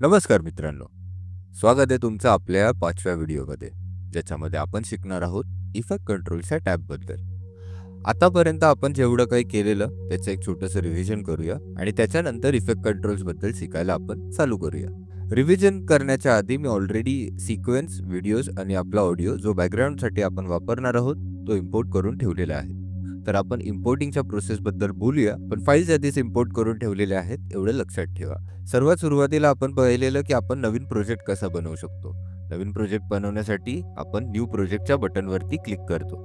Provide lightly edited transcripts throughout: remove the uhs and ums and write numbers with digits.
नमस्कार मित्रांनो, स्वागत आहे तुमचं आपल्या 5व्या व्हिडिओमध्ये, ज्याच्यामध्ये आपण शिकणार आहोत इफेक्ट कंट्रोलच्या टॅबबद्दल. आतापर्यंत आपण जेवढं काही केलेलं त्याचं एक छोटंसं रिव्हिजन करूया आणि त्याच्यानंतर इफेक्ट कंट्रोल्सबद्दल शिकायला आपण चालू करूया. रिव्हिजन करण्याच्या आधी मी ऑलरेडी सिक्वेन्स, व्हिडिओज आणि आपला ऑडिओ जो बॅकग्राऊंडसाठी आपण वापरणार आहोत तो इम्पोर्ट करून ठेवलेला आहे. तर आपण इम्पोर्टिंगच्या प्रोसेसबद्दल बोलूया, पण फाईल्स आधीच इम्पोर्ट करून ठेवलेल्या आहेत एवढं लक्षात ठेवा. सर्वात सुरुवातीला आपण पाहिलेलं की आपण नवीन प्रोजेक्ट कसा बनवू शकतो. नवीन प्रोजेक्ट बनवण्यासाठी आपण न्यू प्रोजेक्टच्या बटनवरती क्लिक करतो.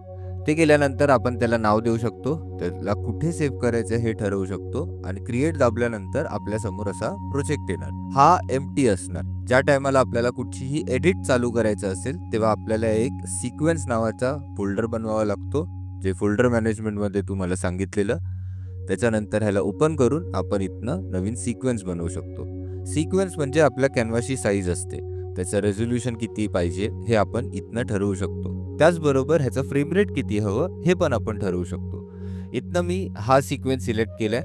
ते केल्यानंतर आपण त्याला नाव देऊ शकतो, त्याला कुठे सेव्ह करायचं हे ठरवू शकतो आणि क्रिएट दाबल्यानंतर आपल्यासमोर असा प्रोजेक्ट येणार. हा एम्प्टी असणार. ज्या टायमाला आपल्याला कुठचीही एडिट चालू करायचं असेल तेव्हा आपल्याला एक सिक्वेन्स नावाचा फोल्डर बनवावा लागतो, जे फोल्डर मॅनेजमेंटमध्ये तुम्हाला सांगितलेलं. त्याच्यानंतर ह्याला ओपन करून आपण इथनं नवीन सिक्वेन्स बनवू शकतो. सिक्वेन्स म्हणजे आपल्या कॅनव्हासची साईज असते, त्याचं रेझोल्युशन किती पाहिजे हे आपण इथनं ठरवू शकतो. त्याचबरोबर ह्याचं फ्रेम रेट किती हवं हे पण आपण ठरवू शकतो. इथनं मी हा सिक्वेन्स सिलेक्ट केलाय,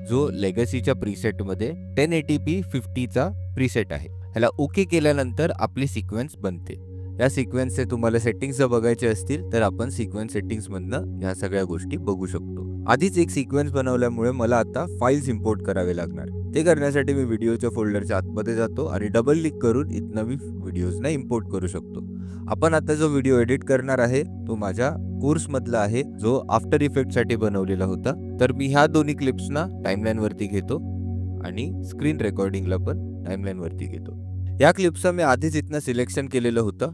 जो लेगसीच्या प्रीसेटमध्ये 1080p 50चा प्रीसेट आहे. ह्याला ओके केल्यानंतर आपली सिक्वेन्स बनते. या सिक्वेन्सचे तुम्हाला सेटिंग्स जर बघायचे असतील तर आपण सिक्वेन्स सेटिंग्समधनं ह्या सगळ्या गोष्टी बघू शकतो. आधीच एक सिक्वेन्स बनवल्यामुळे मला आता फाईल्स इम्पोर्ट करावे लागणार. ते करण्यासाठी मी व्हिडिओच्या फोल्डरच्या आतमध्ये जातो आणि डबल क्लिक करून इथनं मी व्हिडिओजना इम्पोर्ट करू शकतो. आपण आता जो व्हिडिओ एडिट करणार आहे तो माझ्या कोर्समधला आहे, जो आफ्टर इफेक्टसाठी बनवलेला होता. तर मी ह्या दोन्ही क्लिप्सना टाईमलाईनवरती घेतो आणि स्क्रीन रेकॉर्डिंगला पण टाईमलाईनवरती घेतो. या क्लिप्सचं मी आधीच इथनं सिलेक्शन केलेलं होतं.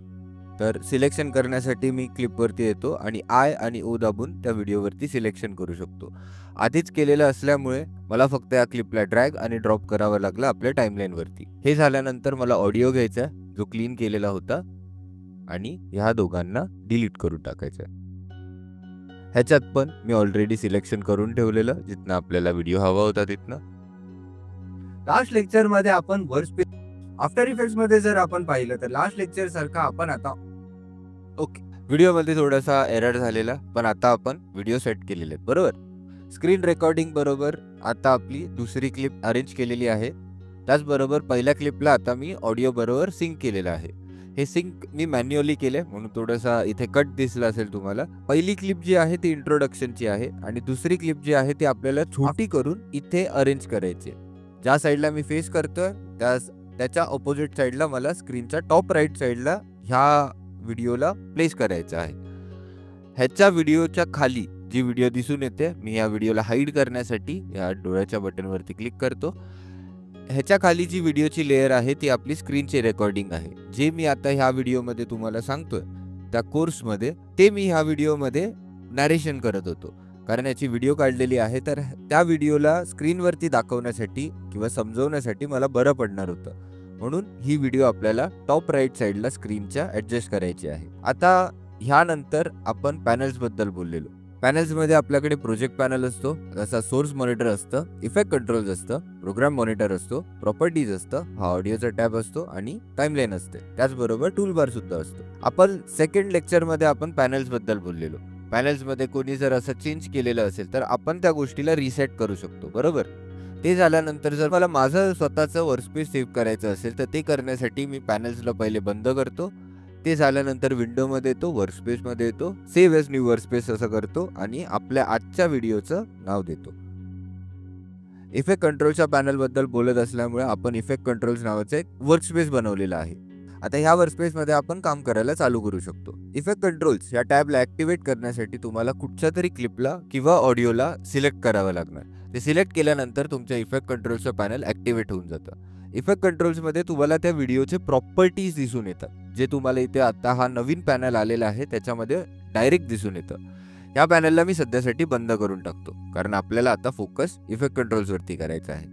तर सिलेक्शन करण्यासाठी मी क्लिपवरती येतो आणि आय आणि ओ दाबून त्या व्हिडिओवरती सिलेक्शन करू शकतो. आधीच केलेलं असल्यामुळे मला फक्त या क्लिपला ड्रॅग आणि ड्रॉप करावं लागलं आपल्या टाईमलाईनवरती. हे झाल्यानंतर मला ऑडिओ घ्यायचा जो क्लीन केलेला होता आणि ह्या दोघांना डिलीट करून टाकायचं. ह्याच्यात पण मी ऑलरेडी सिलेक्शन करून ठेवलेलं, जिथनं आपल्याला व्हिडिओ हवा होता तिथनं. लास्ट लेक्चरमध्ये आपण वर्कस्पेस आफ्टर इफेक्ट्स मध्ये जर आपण पाहिलं तर लास्ट लेक्चर सारखा आपण आता व्हिडिओमध्ये थोडासा एरर झालेला, पण आता आपण व्हिडिओ सेट केलेले आहेत बरोबर. स्क्रीन रेकॉर्डिंग बरोबर आता आपली दुसरी क्लिप अरेंज केलेली आहे. त्याचबरोबर पहिल्या क्लिपला आता मी ऑडिओ बरोबर सिंक केलेलं आहे. हे सिंक मी मॅन्युअली केले म्हणून थोडासा इथे कट दिसला असेल तुम्हाला. पहिली क्लिप जी आहे ती इंट्रोडक्शनची आहे आणि दुसरी क्लिप जी आहे ती आपल्याला छोटी करून इथे अरेंज करायची. ज्या साईडला मी फेस करतोय त्याच्या ऑपोजिट साईडला मला स्क्रीनच्या टॉप राईट साईडला ह्या व्हिडिओला प्लेस करायचं आहे. ह्याच्या व्हिडिओच्या खाली जी व्हिडिओ दिसून येते, मी या व्हिडिओला हाईड करण्यासाठी या डोळ्याच्या बटनवरती क्लिक करतो. ह्याच्या खाली जी व्हिडिओची लेअर आहे ती आपली स्क्रीनची रेकॉर्डिंग आहे. जे मी आता ह्या व्हिडिओमध्ये तुम्हाला सांगतोय त्या कोर्समध्ये, ते मी ह्या व्हिडिओमध्ये नॅरेशन करत होतो. कारण याची व्हिडिओ काढलेली आहे, तर त्या व्हिडिओला स्क्रीनवरती दाखवण्यासाठी किंवा समजवण्यासाठी मला बरं पडणार होतं. म्हणून ही व्हिडिओ आपल्याला टॉप राईट साईडला स्क्रीनच्या ॲडजस्ट करायची आहे. आता ह्यानंतर आपण पॅनल्सबद्दल बोललेलो. पॅनल्समध्ये आपल्याकडे प्रोजेक्ट पॅनल असतो, जसा सोर्स मॉनिटर असतं, इफेक्ट कंट्रोल्स असतं, प्रोग्राम मॉनिटर असतो, प्रॉपर्टीज असतं, हा ऑडिओचा टॅब असतो आणि टाईमलाईन असते. त्याचबरोबर टूलबार सुद्धा असतो. आपण सेकंड लेक्चरमध्ये आपण पॅनल्सबद्दल बोललेलो. पॅनल्समध्ये कोणी जर असं चेंज केलेलं असेल तर आपण त्या गोष्टीला रिसेट करू शकतो बरोबर. ते झाल्यानंतर जर मला माझं स्वतःचं वर्कस्पेस सेव्ह करायचं असेल तर ते करण्यासाठी मी पॅनल्सला पहिले बंद करतो. ते झाल्यानंतर विंडोमध्ये येतो, वर्कस्पेसमध्ये येतो, सेव्ह एज न्यू वर्कस्पेस असं करतो आणि आपल्या आजच्या व्हिडिओचं नाव देतो. इफेक्ट कंट्रोलच्या पॅनलबद्दल बोलत असल्यामुळे आपण इफेक्ट कंट्रोल्स नावाचं एक वर्कस्पेस बनवलेलं आहे. आता ह्या वर्कस्पेसमध्ये आपण काम करायला चालू करू शकतो. इफेक्ट कंट्रोल्स या टॅबला ॲक्टिवेट करण्यासाठी तुम्हाला कुठच्या तरी क्लिपला किंवा ऑडिओला सिलेक्ट करावं लागणार. ते सिलेक्ट केल्यानंतर तुमच्या इफेक्ट कंट्रोलचं पॅनल ॲक्टिवेट होऊन जातं. इफेक्ट कंट्रोल्समध्ये तुम्हाला त्या व्हिडिओचे प्रॉपर्टीज दिसून येतात, जे तुम्हाला इथे आता हा नवीन पॅनल आलेला आहे त्याच्यामध्ये डायरेक्ट दिसून येतं. ह्या पॅनलला मी सध्यासाठी बंद करून टाकतो, कारण आपल्याला आता फोकस इफेक्ट कंट्रोल्सवरती करायचा आहे.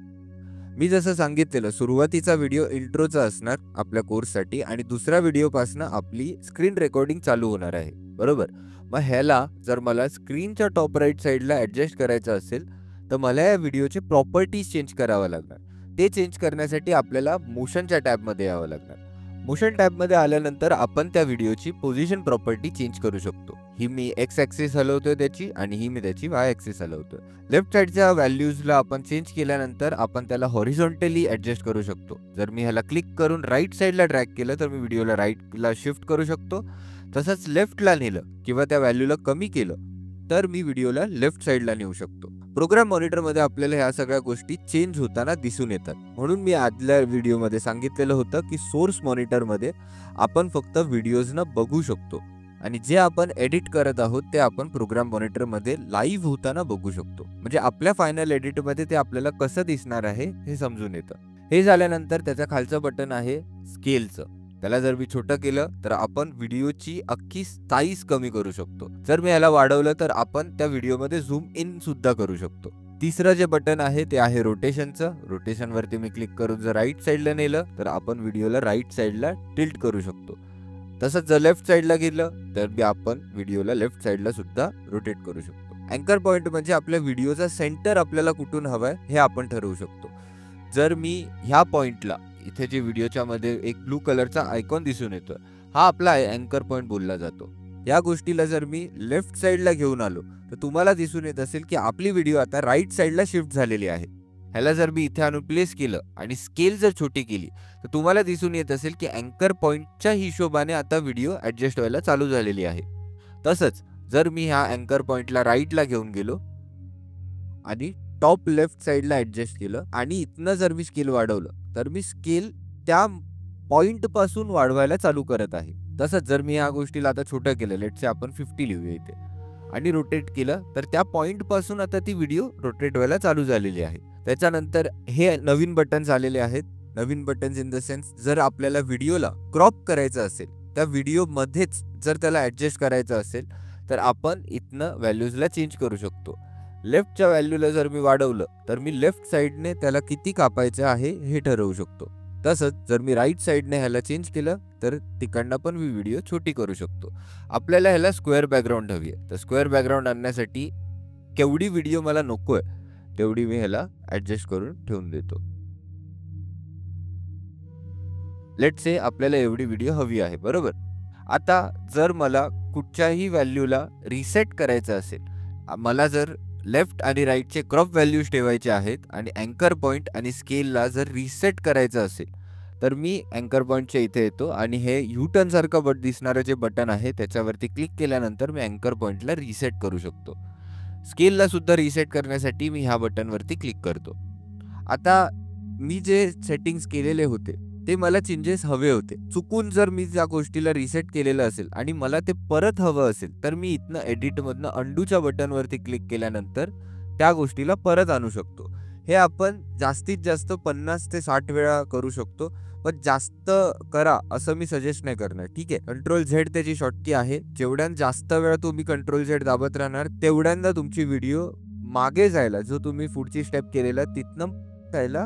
मी जसं सांगितलेलं, सुरुवातीचा व्हिडिओ इंट्रोचा असणार आपल्या कोर्ससाठी आणि दुसऱ्या व्हिडिओपासून आपली स्क्रीन रेकॉर्डिंग चालू होणार आहे बरोबर. मग ह्याला जर मला स्क्रीनच्या टॉप राईट साईडला ॲडजस्ट करायचं असेल तर मला या व्हिडिओचे प्रॉपर्टीज चेंज करावं लागणार. ते चेंज करण्यासाठी आपल्याला मोशनच्या टॅबमध्ये यावं लागणार. मोशन टॅबमध्ये आल्यानंतर आपण त्या व्हिडिओची पोझिशन प्रॉपर्टी चेंज करू शकतो. ही मी एक्स ॲक्सिस हलवतोय त्याची आणि ही मी त्याची वाय ॲक्सिस हलवतोय. लेफ्ट साईडच्या व्हॅल्यूजला आपण चेंज केल्यानंतर आपण त्याला हॉरिझॉन्टली ॲडजस्ट करू शकतो. जर मी ह्याला क्लिक करून राईट साईडला ड्रॅग केलं तर मी व्हिडिओला राईटला शिफ्ट करू शकतो. तसंच लेफ्टला नेलं किंवा त्या व्हॅल्यूला कमी केलं तर मी व्हिडिओला लेफ्ट साईडला नेऊ शकतो. प्रोग्राम मॉनिटरमध्ये आपल्याला ह्या सगळ्या गोष्टी चेंज होताना दिसून येतात. म्हणून मी आदल्या व्हिडिओमध्ये सांगितलेलं होतं की सोर्स मॉनिटरमध्ये आपण फक्त व्हिडिओजना बघू शकतो आणि जे आपण एडिट करत आहोत ते आपण प्रोग्राम मॉनिटरमध्ये लाईव्ह होताना बघू शकतो. म्हणजे आपल्या फायनल एडिटमध्ये ते आपल्याला कसं दिसणार आहे हे समजून येतं. हे झाल्यानंतर त्याच्या खालचं बटन आहे स्केलचं. त्याला जर मी छोटं केलं तर आपण व्हिडिओची अख्खी साईज कमी करू शकतो. जर मी याला वाढवलं तर आपण त्या व्हिडिओमध्ये झूम इन सुद्धा करू शकतो. तिसरं जे बटन आहे ते आहे रोटेशनचं. रोटेशनवरती मी क्लिक करून जर राईट साईडला नेलं तर आपण व्हिडिओला राईट साईडला टिल्ट करू शकतो. तसंच जर लेफ्ट साईडला गेलं तर आपण व्हिडिओला लेफ्ट साईडला सुद्धा रोटेट करू शकतो. अँकर पॉईंट म्हणजे आपल्या व्हिडिओचा सेंटर आपल्याला कुठून हवाय हे आपण ठरवू शकतो. जर मी ह्या पॉईंटला इथे जे व्हिडिओच्या मध्ये एक ब्लू कलरचा आयकॉन दिसून येतो हा आपला अँकर पॉईंट बोलला जातो. या गोष्टीला जर मी लेफ्ट साईडला घेऊन आलो तर तुम्हाला दिसून येत असेल की आपली व्हिडिओ आता राईट साईडला शिफ्ट झालेली आहे. ह्याला जर मी इथे आणून प्लेस केलं आणि स्केल जर छोटी केली तर तुम्हाला दिसून येत असेल की अँकर पॉईंटच्या हिशोबाने आता व्हिडिओ ॲडजस्ट व्हायला चालू झालेली आहे. तसंच जर मी ह्या अँकर पॉईंटला राईटला घेऊन गेलो आणि टॉप लेफ्ट साईडला ॲडजस्ट केलं आणि इथनं जर मी स्केल वाढवलं तर मी स्केल त्या पॉईंट पासून वाढवायला चालू करत आहे. तसंच जर मी ह्या गोष्टीला आता छोटं केलं, लेट्स से आपण 50 लिहूया इथे आणि रोटेट केलं तर त्या पॉईंट पासून आता ती व्हिडिओ रोटेट व्हायला चालू झालेली आहे. त्याच्यानंतर हे नवीन बटन्स आलेले आहेत. नवीन बटन्स इन द सेन्स जर आपल्याला व्हिडिओला क्रॉप करायचं असेल त्या व्हिडिओमध्येच जर त्याला ॲडजस्ट करायचं असेल तर आपण इथनं व्हॅल्यूजला चेंज करू शकतो. लेफ्टच्या व्हॅल्यूला जर मी वाढवलं तर मी लेफ्ट साईडने त्याला किती कापायचं आहे हे ठरवू शकतो. तसंच जर मी राईट साईडने ह्याला चेंज केलं तर तिकडनं पण मी व्हिडिओ छोटी करू शकतो. आपल्याला ह्याला स्क्वेअर बॅकग्राऊंड हवी आहे तर स्क्वेअर बॅकग्राऊंड आणण्यासाठी केवढी व्हिडिओ मला नको आहे तेवढी मी ह्याला ॲडजस्ट करून ठेवून देतो. लेट्स से आपल्याला एवढी व्हिडिओ हवी आहे, बरोबर. आता जर मला कुठच्याही व्हॅल्यूला रिसेट करायचं असेल, मला जर लेफ्ट आणि राईटचे क्रॉप व्हॅल्यूज ठेवायचे आहेत आणि अँकर पॉईंट आणि स्केलला जर रिसेट करायचं असेल तर मी अँकर पॉईंटच्या इथे येतो आणि हे U-टर्न सारखं दिसणारं जे बटन आहे त्याच्यावरती क्लिक केल्यानंतर मी अँकर पॉईंटला रिसेट करू शकतो. स्केलला सुद्धा रिसेट करण्यासाठी मी ह्या बटनवरती क्लिक करतो. आता मी जे सेटिंग्स केलेले होते ते मला चेंजेस हवे होते. चुकून जर मी त्या गोष्टीला रिसेट केलेलं असेल आणि मला ते परत हवं असेल तर मी इथनं एडिटमधनं अंडूच्या बटनवरती क्लिक केल्यानंतर त्या गोष्टीला परत आणू शकतो. हे आपण जास्तीत जास्त 50 ते 60 वेळा करू शकतो, पण जास्त करा असं मी सजेस्ट नाही करणार. ठीक आहे, Ctrl-Z त्याची शॉर्टकी आहे. जेवढ्यान जास्त वेळा तुम्ही Ctrl-Z दाबत राहणार तेवढ्यांदा तुमची व्हिडिओ मागे जायला जो तुम्ही पुढची स्टेप केलेला तिथनं जायला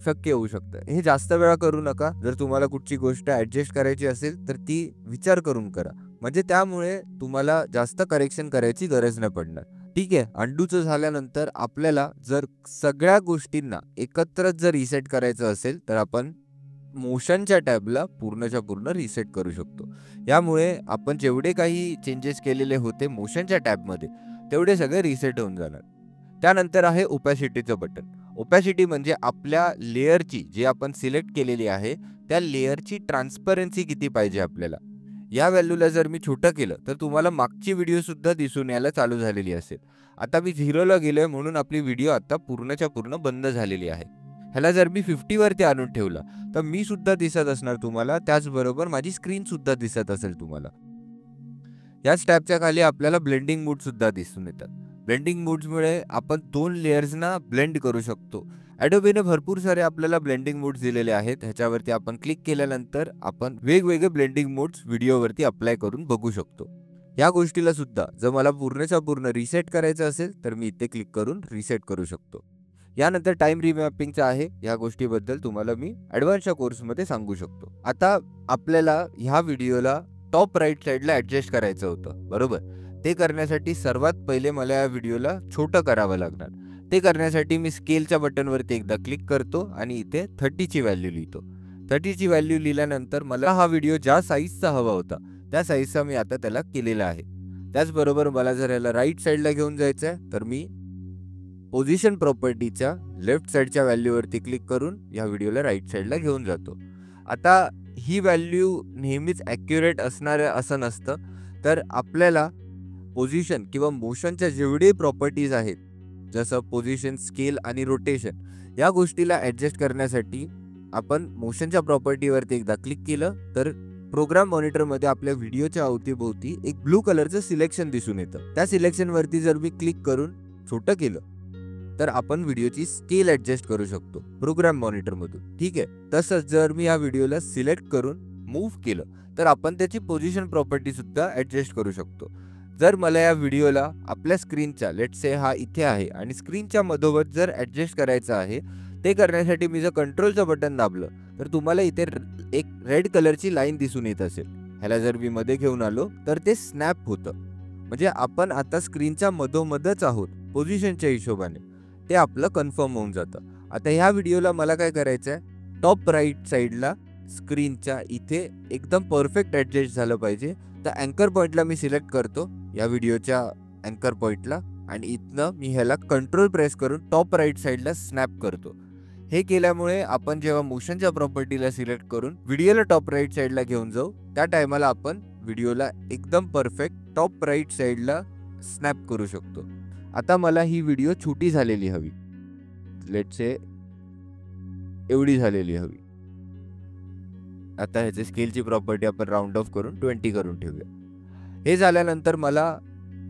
शक्य होऊ शकतं. हे जास्त वेळा करू नका. जर तुम्हाला कुठची गोष्ट ॲडजस्ट करायची असेल तर ती विचार करून करा, म्हणजे त्यामुळे तुम्हाला जास्त करेक्शन करायची गरज नाही पडणार. ठीक आहे, अंडूचं झाल्यानंतर आपल्याला जर सगळ्या गोष्टींना एकत्रच जर रिसेट करायचं असेल तर आपण मोशनच्या टॅबला पूर्णच्या पूर्ण रिसेट करू शकतो. यामुळे आपण जेवढे काही चेंजेस केलेले होते मोशनच्या टॅबमध्ये तेवढे सगळे रिसेट होऊन जाणार. त्यानंतर आहे ओपॅसिटीचं बटन. ओपॅसिटी म्हणजे आपल्या लेअरची जी आपण सिलेक्ट केलेली आहे त्या लेअरची ट्रान्सपरन्सी किती पाहिजे आपल्याला. या व्हॅल्यूला जर मी छोटं केलं तर तुम्हाला मागची व्हिडिओ सुद्धा दिसून यायला चालू झालेली असेल. आता मी 0ला गेलोय म्हणून आपली व्हिडिओ आता पूर्णच्या पूर्ण बंद झालेली आहे. ह्याला जर मी 50 वरती आणून ठेवला तर मी सुद्धा दिसत असणार तुम्हाला, त्याचबरोबर माझी स्क्रीन सुद्धा दिसत असेल तुम्हाला. याच टॅबच्या खाली आपल्याला ब्लेंडिंग मोड सुद्धा दिसून येतात. ब्लेंडिंग मोड्समुळे आपण 2 लेयर्सना ब्लेंड करू शकतो. Adobeने भरपूर सारे आपल्याला ब्लेंडिंग मोड्स दिलेले आहेत. ह्याच्यावरती आपण क्लिक केल्यानंतर आपण वेगवेगळे ब्लेंडिंग मोड्स व्हिडिओवरती अप्लाय करून बघू शकतो. या गोष्टीला सुद्धा जर मला पूर्णच्या पूर्ण रिसेट करायचं असेल तर मी इथे क्लिक करून रिसेट करू शकतो. यानंतर टाइम रिमॅपिंगचं आहे. या गोष्टीबद्दल तुम्हाला मी ॲडव्हान्सच्या कोर्समध्ये सांगू शकतो. आता आपल्याला ह्या व्हिडिओला टॉप राईट साईडला ॲडजस्ट करायचं होतं, बरोबर. ते करण्यासाठी सर्वात पहिले मला या व्हिडिओला छोटं करावं लागणार. ते करण्यासाठी मी स्केलच्या बटनवरती एकदा क्लिक करतो आणि इथे 30ची व्हॅल्यू लिहितो. 30ची व्हॅल्यू लिहिल्यानंतर मला हा व्हिडिओ ज्या साईजचा हवा होता त्या साईजचा मी आता त्याला केलेला आहे. त्याचबरोबर मला जर याला राईट साईडला घेऊन जायचं आहे तर मी पोझिशन प्रॉपर्टीच्या लेफ्ट साईडच्या व्हॅल्यूवरती क्लिक करून या व्हिडिओला राईट साईडला घेऊन जातो. आता ही व्हॅल्यू नेहमीच ॲक्युरेट असणार आहे असं नसतं, तर आपल्याला पोझिशन किंवा मोशनच्या जेवढे प्रॉपर्टीज आहेत, जसं पोझिशन, स्केल आणि रोटेशन, या गोष्टीला ॲडजस्ट करण्यासाठी आपण मोशनच्या प्रॉपर्टीवरती एकदा क्लिक केलं तर प्रोग्राम मॉनिटरमध्ये आपल्या व्हिडिओच्या अवतीभोवती एक ब्लू कलरचं सिलेक्शन दिसून येतं. त्या सिलेक्शनवरती जर मी क्लिक करून छोटं केलं तर आपण व्हिडिओची स्केल ॲडजस्ट करू शकतो प्रोग्राम मॉनिटरमधून. ठीक आहे. तसंच जर मी या व्हिडिओला सिलेक्ट करून मूव्ह केलं तर आपण त्याची पोझिशन प्रॉपर्टी सुद्धा ॲडजस्ट करू शकतो. जर मला या व्हिडिओला आपल्या स्क्रीनच्या, लेट्स से हा इथे आहे आणि स्क्रीनच्या मधोमध जर ॲडजस्ट करायचं आहे, ते करण्यासाठी मी जर कंट्रोलचं बटन दाबलं तर तुम्हाला इथे एक रेड कलरची लाईन दिसून येत असेल. ह्याला जर मी मध्ये घेऊन आलो तर ते स्नॅप होतं, म्हणजे आपण आता स्क्रीनच्या मधोमधच आहोत पोझिशनच्या हिशोबाने. ते आपलं कन्फर्म होऊन जातं. आता ह्या व्हिडिओला मला काय करायचं आहे, टॉप राईट साईडला स्क्रीनच्या इथे एकदम परफेक्ट ॲडजस्ट झालं पाहिजे. तर अँकर पॉईंटला मी सिलेक्ट करतो, या व्हिडिओच्या अँकर पॉईंटला, आणि इथनं मी ह्याला कंट्रोल प्रेस करून टॉप राईट साईडला स्नॅप करतो. हे केल्यामुळे आपण जेव्हा मोशनच्या प्रॉपर्टीला सिलेक्ट करून व्हिडिओला टॉप राईट साईडला घेऊन जाऊ, त्या टायमाला आपण व्हिडिओला एकदम परफेक्ट टॉप राईट साईडला स्नॅप करू शकतो. आता मला ही व्हिडिओ छोटी झालेली हवी, लेट्स से एवढी झालेली हवी. आता ह्याचे स्केलची प्रॉपर्टी आपण राऊंड ऑफ करून 20 करून ठेवूया. हे झाल्यानंतर मला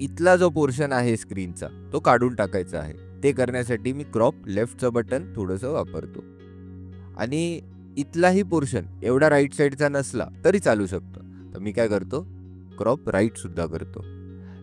इथला जो पोर्शन आहे स्क्रीनचा तो काढून टाकायचा आहे. ते करण्यासाठी मी क्रॉप लेफ्टचं बटन थोडंसं वापरतो, आणि इथलाही पोर्शन एवढा राईट साईडचा नसला तरी चालू शकतं, तर मी काय करतो, क्रॉप राईट सुद्धा करतो.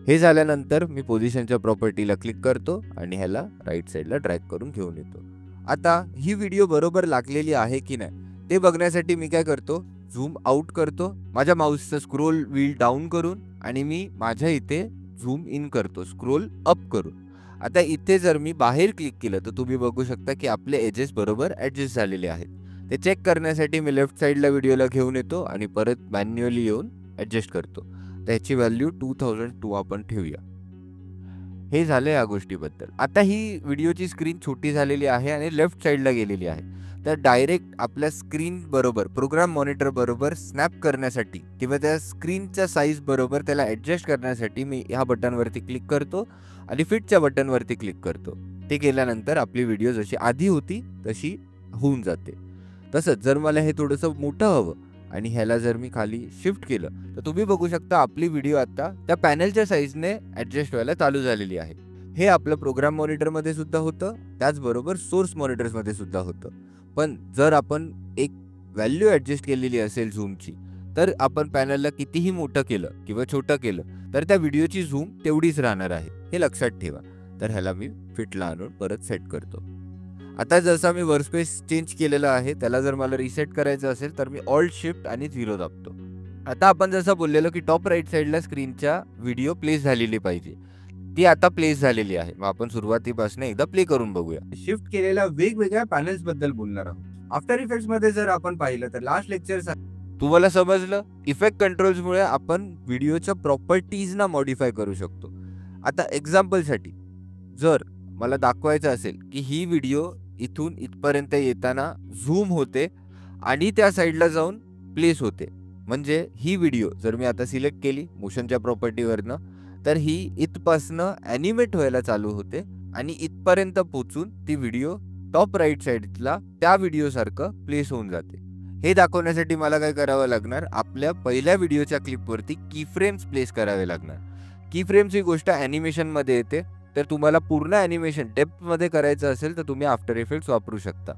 हे झाल्यानंतर मी पोझिशनच्या प्रॉपर्टीला क्लिक करतो आणि ह्याला राईट साईडला ड्रॅग करून घेऊन येतो. आता ही व्हिडिओ बरोबर लागलेली आहे की नाही ते बघण्यासाठी मी काय करतो, झूम आउट करतो माझ्या माऊसचं स्क्रोल व्हील डाऊन करून, आणि मी माझ्या इथे झूम इन करतो स्क्रोल अप करून. आता इथे जर मी बाहेर क्लिक केलं तर तुम्ही बघू शकता की आपले एजेस बरोबर ॲडजस्ट झालेले आहेत. ते चेक करण्यासाठी मी लेफ्ट साईडला व्हिडिओला घेऊन येतो आणि परत मॅन्युअली येऊन ॲडजस्ट करतो. त्याची व्हॅल्यू 2002 आपण ठेवूया. हे झालं या गोष्टीबद्दल. आता ही व्हिडिओची स्क्रीन छोटी झालेली आहे आणि लेफ्ट साईडला गेलेली आहे, तर डायरेक्ट आपल्या स्क्रीन बरोबर, प्रोग्राम मॉनिटर बरोबर स्नॅप करण्यासाठी किंवा त्या स्क्रीनच्या साईज बरोबर त्याला ॲडजस्ट करण्यासाठी मी ह्या बटनवरती क्लिक करतो आणि फिटच्या बटनवरती क्लिक करतो. ते केल्यानंतर आपली व्हिडिओ जशी आधी होती तशी होऊन जाते. तसंच जर मला हे थोडंसं मोठं हवं आणि ह्याला जर मी खाली शिफ्ट केलं तर तुम्ही बघू शकता आपली व्हिडिओ आता त्या पॅनलच्या साईजने ॲडजस्ट व्हायला चालू झालेली आहे. हे आपलं प्रोग्राम मॉनिटरमध्ये सुद्धा होतं, त्याचबरोबर सोर्स मॉनिटर्समध्ये सुद्धा होतं. पण जर आपण एक व्हॅल्यू ॲडजस्ट केलेली असेल झूमची, तर आपण पॅनलला कितीही मोठं केलं किंवा छोटं केलं तर त्या व्हिडिओची झूम तेवढीच राहणार आहे, हे लक्षात ठेवा. तर ह्याला मी फिटला आणून परत सेट करतो. आता जसा मी वर्कस्पेस चेंज केलेलं आहे, त्याला जर मला रिसेट करायचं असेल तर मी ऑल्ट शिफ्ट आणि 0 दाबतो. आता आपण जसं बोललेलो की टॉप राईट साईडला स्क्रीनच्या व्हिडिओ प्लेस झालेली पाहिजे, ती आता प्लेस झालेली आहे. मग आपण सुरुवातीपासून एकदा प्ले करून बघूया. शिफ्ट केलेल्या वेगवेगळ्या पॅनल्स बद्दल बोलणार आहोत. आफ्टर इफेक्ट्स मध्ये जर आपण पाहिलं तर लास्ट लेक्चर तुम्हाला समजलं, इफेक्ट कंट्रोल्समुळे आपण व्हिडिओच्या प्रॉपर्टीजना मॉडिफाय करू शकतो. आता एक्झाम्पलसाठी जर मला दाखवायचं असेल की ही व्हिडिओ इथून इथपर्यंत येताना झूम होते आणि त्या साईडला जाऊन प्लेस होते, म्हणजे ही व्हिडिओ जर मी आता सिलेक्ट केली मोशनच्या प्रॉपर्टीवरनं, तर ही इथपासनं ॲनिमेट व्हायला चालू होते आणि इथपर्यंत पोचून ती व्हिडिओ टॉप राईट साईडला त्या व्हिडिओसारखं प्लेस होऊन जाते. हे दाखवण्यासाठी मला काय करावं लागणार, आपल्या पहिल्या व्हिडिओच्या क्लिपवरती कीफ्रेम्स प्लेस करावे लागणार. कीफ्रेम्स ही गोष्ट ॲनिमेशनमध्ये येते, तर तुम्हाला पूर्ण ॲनिमेशन डेप्थमध्ये करायचं असेल तर तुम्ही आफ्टर इफेक्ट्स वापरू शकता.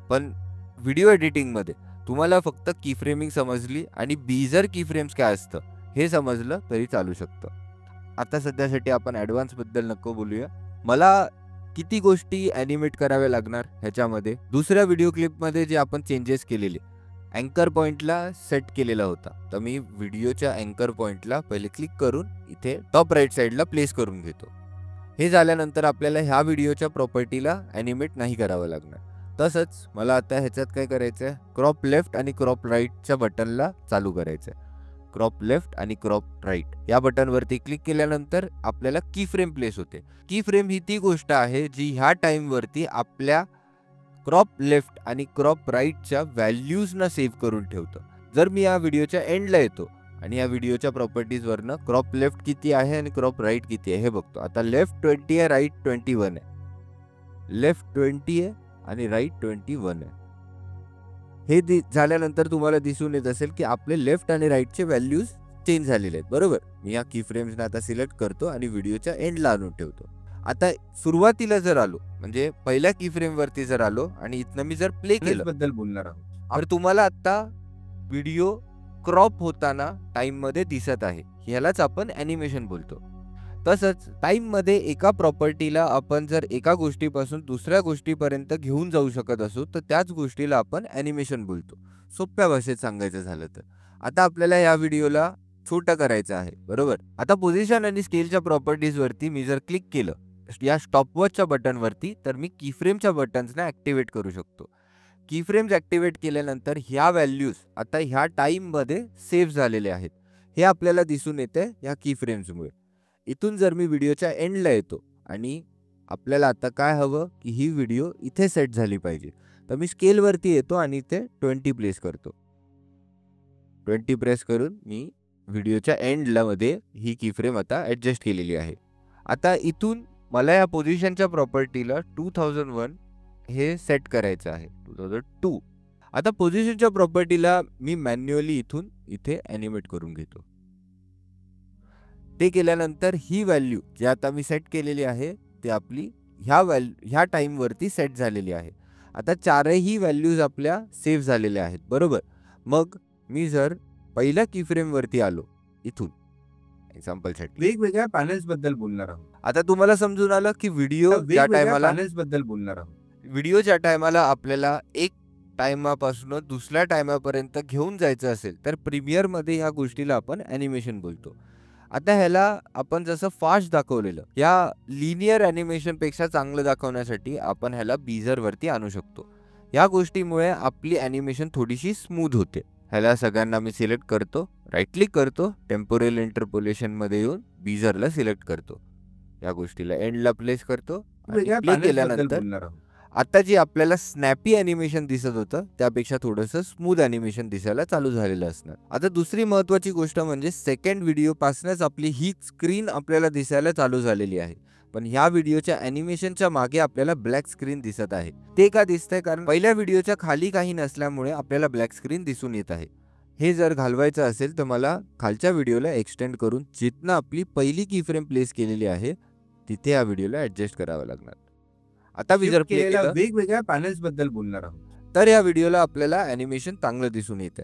पण व्हिडिओ एडिटिंगमध्ये तुम्हाला फक्त कीफ्रेमिंग समजली आणि बीजर कीफ्रेम्स काय असतं हे समजलं तरी चालू शकतं. आता सध्यासाठी आपण ॲडव्हान्सबद्दल नको बोलूया. मला किती गोष्टी ॲनिमेट कराव्या लागणार ह्याच्यामध्ये, दुसऱ्या व्हिडिओ क्लिपमध्ये जे आपण चेंजेस केलेले, अँकर पॉईंटला सेट केलेला होता, तर मी व्हिडिओच्या अँकर पॉईंटला पहिले क्लिक करून इथे टॉप राईट साईडला प्लेस करून घेतो. हे झाल्यानंतर आपल्याला ह्या व्हिडिओच्या प्रॉपर्टीला ॲनिमेट नाही करावं लागणार. तसंच मला आता ह्याच्यात काय करायचं आहे, क्रॉप लेफ्ट आणि क्रॉप राईटच्या बटनला चालू करायचं आहे. क्रॉप लेफ्ट आणि क्रॉप राईट या बटनवरती क्लिक केल्यानंतर आपल्याला की फ्रेम प्लेस होते. की फ्रेम ही ती गोष्ट आहे जी ह्या टाइमवरती आपल्या क्रॉप लेफ्ट आणि क्रॉप राईटच्या व्हॅल्यूजना सेव्ह करून ठेवतं. जर मी या व्हिडिओच्या एंडला येतो आणि या व्हिडिओच्या प्रॉपर्टीजवरनं क्रॉप लेफ्ट किती आहे आणि क्रॉप राईट किती आहे हे बघतो. आता लेफ्ट 20 आहे, राईट 21 आहे. लेफ्ट 20 आहे आणि राईट 21 आहे. हे झाल्यानंतर तुम्हाला दिसून येत असेल की आपले लेफ्ट आणि राईटचे व्हॅल्यूज चेंज झालेले आहेत. बरोबर. मी या की फ्रेम्सना आता सिलेक्ट करतो आणि व्हिडिओच्या एंडला आणून ठेवतो. आता सुरुवातीला जर आलो म्हणजे पहिल्या की फ्रेम वरती जर आलो आणि इथनं मी जर प्ले केलं बद्दल बोलणार आहोत. तर तुम्हाला आता व्हिडिओ क्रॉप होताना टाइम मध्ये दिसत आहे. ह्यालाच आपण ॲनिमेशन बोलतो. तसंच टाइम मध्ये एका प्रॉपर्टीला आपण जर एका गोष्टीपासून दुसऱ्या गोष्टीपर्यंत घेऊन जाऊ शकत असू तर त्याच गोष्टीला आपण ॲनिमेशन बोलतो. सोप्या भाषेत सांगायचं झालं तर. आता आपल्याला या व्हिडिओला छोटा करायचं आहे. बरोबर. आता पोझिशन आणि स्केलच्या प्रॉपर्टीज वरती मी जर क्लिक केलं या स्टॉपवॉचच्या बटनवरती तर मी कीफ्रेमच्या बटन्सना ॲक्टिवेट करू शकतो. कीफ्रेम्स ॲक्टिवेट केल्यानंतर ह्या व्हॅल्यूज आता ह्या टाईममध्ये सेव्ह झालेले आहेत. हे आपल्याला दिसून येते या कीफ्रेम्समुळे. इथून जर मी व्हिडिओच्या एंडला येतो आणि आपल्याला आता काय हवं की ही व्हिडिओ इथे सेट झाली पाहिजे तर मी स्केलवरती येतो आणि इथे 20 प्लेस करतो. 20 प्रेस करून मी व्हिडिओच्या एंडला मध्ये ही कीफ्रेम आता ॲडजस्ट केलेली आहे. आता इथून मला या पोझिशनच्या प्रॉपर्टीला 2001 हे सेट करायचं आहे. 2002. आता पोझिशनच्या प्रॉपर्टीला मी मॅन्युअली इथून इथे ॲनिमेट करून घेतो. ते केल्यानंतर ही व्हॅल्यू जी आता मी सेट केलेली आहे ती आपली ह्या टाईमवरती सेट झालेली आहे. आता चारही व्हॅल्यूज आपल्या सेव्ह झालेल्या आहेत. बरोबर. मग मी जर पहिल्या कीफ्रेमवरती आलो इथून एक्झाम्पलसाठी वेगवेगळ्या पॅनल्स बद्दल बोलणार आहोत. आता तुम्हाला समजून आलं की व्हिडिओ ज्या टायमाला पॅनल्स बद्दल बोलणार आहोत. व्हिडिओच्या टायमाला आपल्याला एक टायमापासून दुसऱ्या टायमापर्यंत घेऊन जायचं असेल तर प्रीमियरमध्ये ह्या गोष्टीला आपण ॲनिमेशन बोलतो. आता ह्याला आपण जसं फास्ट दाखवलेलं या लिनियर ॲनिमेशनपेक्षा चांगलं दाखवण्यासाठी आपण ह्याला बीझरवरती आणू शकतो. या गोष्टीमुळे आपली ॲनिमेशन थोडीशी स्मूथ होते. ह्याला सगळ्यांना मी सिलेक्ट करतो, राईट क्लिक करतो, टेम्पोरल इंटरपोलेशनमध्ये येऊन बीझरला सिलेक्ट करतो. या गोष्टीला एंडला प्लेस करतो. प्ले केल्यानंतर आता जी आपल्याला स्नॅपी ॲनिमेशन दिसत होतं त्यापेक्षा थोडंसं स्मूथ ॲनिमेशन दिसायला चालू झालेलं असणार. आता दुसरी महत्त्वाची गोष्ट म्हणजे सेकंड व्हिडिओपासूनच आपली ही स्क्रीन आपल्याला दिसायला चालू झालेली आहे. पण ह्या व्हिडिओच्या ॲनिमेशनच्या मागे आपल्याला ब्लॅक स्क्रीन दिसत आहे. ते का दिसतंय? कारण पहिल्या व्हिडिओच्या खाली काही नसल्यामुळे आपल्याला ब्लॅक स्क्रीन दिसून येत आहे. हे जर घालवायचं असेल तर मला खालच्या व्हिडिओला एक्सटेंड करून जिथनं आपली पहिली कीफ्रेम प्लेस केलेली आहे तिथे या व्हिडिओला ॲडजस्ट करावं लागणार. आता मी जर वेगवेगळ्या पॅनल्स बद्दल बोलणार आहोत तर या व्हिडिओला आपल्याला ॲनिमेशन चांगलं दिसून येतं.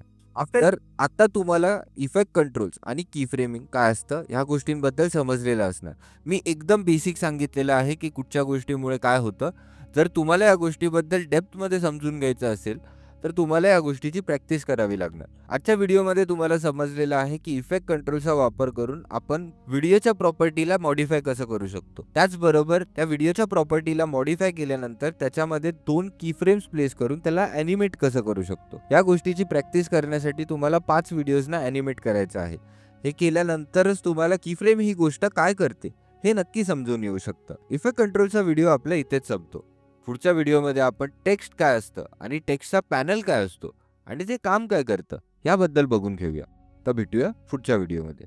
तर आता तुम्हाला इफेक्ट कंट्रोल्स आणि की फ्रेमिंग काय असतं ह्या गोष्टींबद्दल समजलेलं असणार. मी एकदम बेसिक सांगितलेलं आहे की कुठच्या गोष्टीमुळे काय होतं. जर तुम्हाला या गोष्टीबद्दल डेप्थमध्ये समजून घ्यायचं असेल तर तुम्हाला या गोष्टीची प्रॅक्टिस करावी लागणार. आजच्या व्हिडिओमध्ये तुम्हाला समजलेलं आहे की इफेक्ट कंट्रोलचा वापर करून आपण व्हिडिओच्या प्रॉपर्टीला मॉडिफाय कसं करू शकतो. त्याचबरोबर त्या व्हिडिओच्या प्रॉपर्टीला मॉडिफाय केल्यानंतर त्याच्यामध्ये 2 कीफ्रेम्स प्लेस करून त्याला ॲनिमेट कसं करू शकतो. या गोष्टीची प्रॅक्टिस करण्यासाठी तुम्हाला 5 व्हिडिओजना ॲनिमेट करायचं आहे. हे केल्यानंतरच तुम्हाला कीफ्रेम ही गोष्ट काय करते हे नक्की समजून येऊ शकतं. इफेक्ट कंट्रोलचा व्हिडिओ आपल्या इथेच संपतो. पुढच्या व्हिडिओमध्ये आपण टेक्स्ट काय असतं आणि टेक्स्टचा पॅनल काय असतो आणि ते काम काय करतं याबद्दल बघून घेऊया. तर भेटूया पुढच्या व्हिडिओमध्ये.